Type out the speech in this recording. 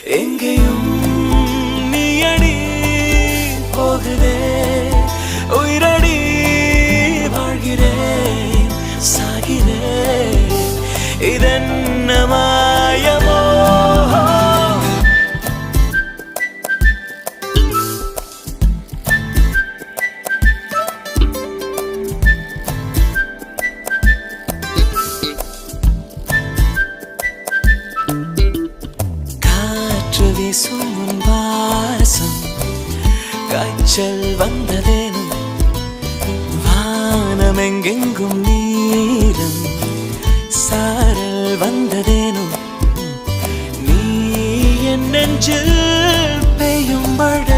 எங்கேயும் நீயடி போகுதே உயிரடி வாழ்கிறேன் சாகிறேன் இதென்ன மாயமோ காற்று வீசும் உன் வாசம் காய்ச்சல் வந்ததேனும் வானமெங்கெங்கும் நீரம் சாரல் வந்ததேனும் நீ என் நெஞ்சில் பெய்யும் மழை